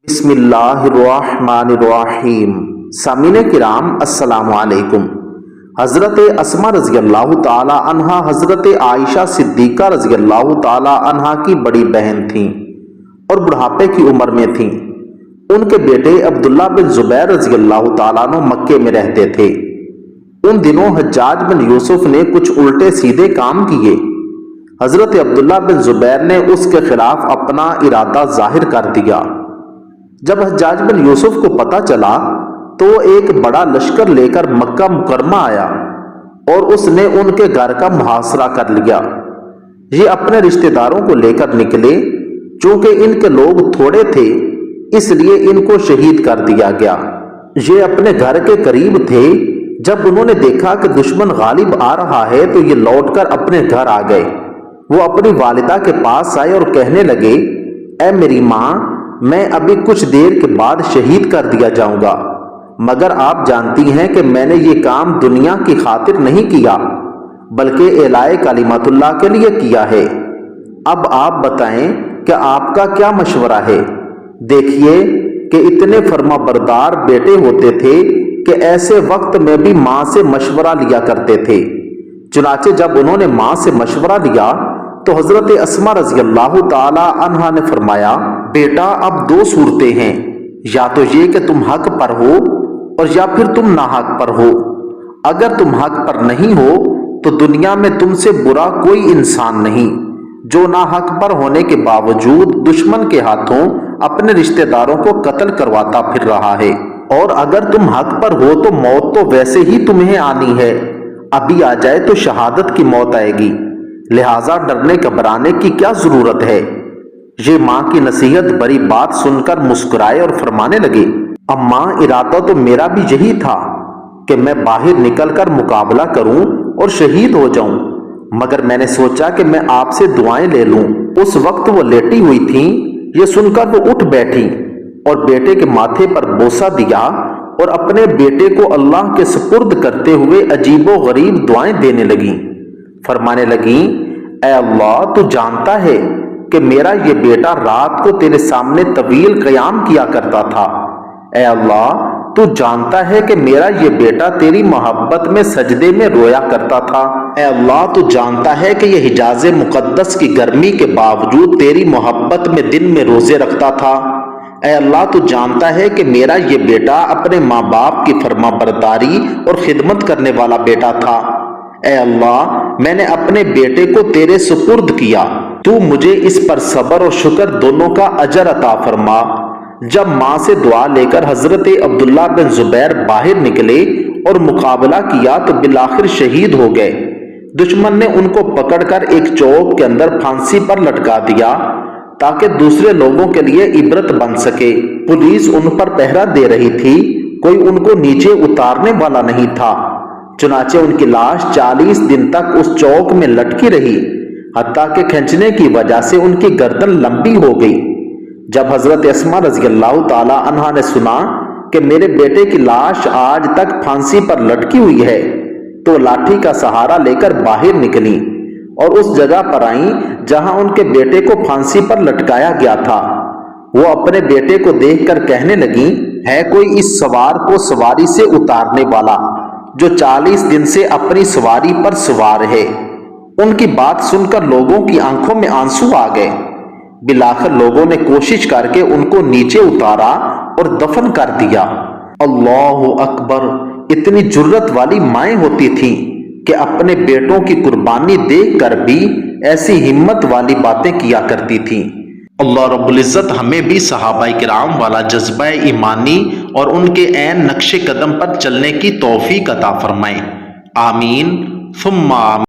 بسم اللہ الرحمن الرحیم۔ سامعین کرام السلام علیکم۔ حضرت اسما رضی اللہ تعالی عنہا حضرت عائشہ صدیقہ رضی اللہ تعالی عنہا کی بڑی بہن تھیں اور بڑھاپے کی عمر میں تھیں۔ ان کے بیٹے عبداللہ بن زبیر رضی اللہ تعالیٰ عنہ مکے میں رہتے تھے۔ ان دنوں حجاج بن یوسف نے کچھ الٹے سیدھے کام کیے۔ حضرت عبداللہ بن زبیر نے اس کے خلاف اپنا ارادہ ظاہر کر دیا۔ جب حجاج بن یوسف کو پتہ چلا تو ایک بڑا لشکر لے کر مکہ مکرمہ آیا اور اس نے ان کے گھر کا محاصرہ کر لیا۔ یہ اپنے رشتہ داروں کو لے کر نکلے، چونکہ ان کے لوگ تھوڑے تھے اس لیے ان کو شہید کر دیا گیا۔ یہ اپنے گھر کے قریب تھے۔ جب انہوں نے دیکھا کہ دشمن غالب آ رہا ہے تو یہ لوٹ کر اپنے گھر آ گئے۔ وہ اپنی والدہ کے پاس آئے اور کہنے لگے، اے میری ماں، میں ابھی کچھ دیر کے بعد شہید کر دیا جاؤں گا، مگر آپ جانتی ہیں کہ میں نے یہ کام دنیا کی خاطر نہیں کیا بلکہ اعلاء کلمات اللہ کے لیے کیا ہے۔ اب آپ بتائیں کہ آپ کا کیا مشورہ ہے؟ دیکھیے کہ اتنے فرما بردار بیٹے ہوتے تھے کہ ایسے وقت میں بھی ماں سے مشورہ لیا کرتے تھے۔ چنانچہ جب انہوں نے ماں سے مشورہ لیا تو حضرت اسما رضی اللہ تعالی عنہا نے فرمایا، بیٹا اب دو صورتیں ہیں، یا تو یہ کہ تم حق پر ہو اور یا پھر تم ناحق پر ہو۔ اگر تم حق پر نہیں ہو تو دنیا میں تم سے برا کوئی انسان نہیں جو ناحق پر ہونے کے باوجود دشمن کے ہاتھوں اپنے رشتہ داروں کو قتل کرواتا پھر رہا ہے، اور اگر تم حق پر ہو تو موت تو ویسے ہی تمہیں آنی ہے، ابھی آ جائے تو شہادت کی موت آئے گی، لہٰذا ڈرنے گھبرانے کی کیا ضرورت ہے؟ یہ ماں کی نصیحت بری بات سن کر مسکرائے اور فرمانے لگے، اماں ارادہ تو میرا بھی یہی تھا کہ میں باہر نکل کر مقابلہ کروں اور شہید ہو جاؤں، مگر میں نے سوچا کہ میں آپ سے دعائیں لے لوں۔ اس وقت وہ لیٹی ہوئی تھیں، یہ سن کر وہ اٹھ بیٹھی اور بیٹے کے ماتھے پر بوسہ دیا اور اپنے بیٹے کو اللہ کے سپرد کرتے ہوئے عجیب و غریب دعائیں دینے لگیں۔ فرمانے لگیں، اے اللہ تو جانتا ہے کہ میرا یہ بیٹا رات کو تیرے سامنے طویل قیام کیا کرتا تھا۔ اے اللہ تو جانتا ہے کہ میرا یہ بیٹا تیری محبت میں سجدے میں رویا کرتا تھا۔ اے اللہ تو جانتا ہے کہ یہ حجاز مقدس کی گرمی کے باوجود تیری محبت میں دن میں روزے رکھتا تھا۔ اے اللہ تو جانتا ہے کہ میرا یہ بیٹا اپنے ماں باپ کی فرما برداری اور خدمت کرنے والا بیٹا تھا۔ اے اللہ میں نے اپنے بیٹے کو تیرے سپرد کیا، تو مجھے اس پر صبر اور شکر دونوں کا اجر عطا فرما۔ جب ماں سے دعا لے کر حضرت عبداللہ بن زبیر باہر نکلے اور مقابلہ کیا تو بالآخر شہید ہو گئے۔ دشمن نے ان کو پکڑ کر ایک چوک کے اندر پھانسی پر لٹکا دیا تاکہ دوسرے لوگوں کے لیے عبرت بن سکے۔ پولیس ان پر پہرا دے رہی تھی، کوئی ان کو نیچے اتارنے والا نہیں تھا۔ چنانچہ ان کی لاش 40 دن تک اس چوک میں لٹکی رہی، حتیٰ کہ کھینچنے کی وجہ سے ان کی گردن لمبی ہو گئی۔ جب حضرت اسما رضی اللہ تعالی عنہا نے سنا کہ میرے بیٹے کی لاش آج تک پھانسی پر لٹکی ہوئی ہے تو لاٹھی کا سہارا لے کر باہر نکلی اور اس جگہ پر آئیں جہاں ان کے بیٹے کو پھانسی پر لٹکایا گیا تھا۔ وہ اپنے بیٹے کو دیکھ کر کہنے لگیں، ہے کوئی اس سوار کو سواری سے اتارنے والا جو 40 دن سے اپنی سواری پر سوار ہے؟ ان کی بات سن کر لوگوں کی آنکھوں میں آنسو آ گئے۔ بالآخر لوگوں نے کوشش کر کے ان کو نیچے اتارا اور دفن کر دیا۔ اللہ اکبر! اتنی جرت والی مائیں ہوتی تھیں کہ اپنے بیٹوں کی قربانی دیکھ کر بھی ایسی ہمت والی باتیں کیا کرتی تھیں۔ اللہ رب العزت ہمیں بھی صحابہ کرام والا جذبہ ایمانی اور ان کے عین نقش قدم پر چلنے کی توفیق عطا فرمائے۔ آمین ثم آمین۔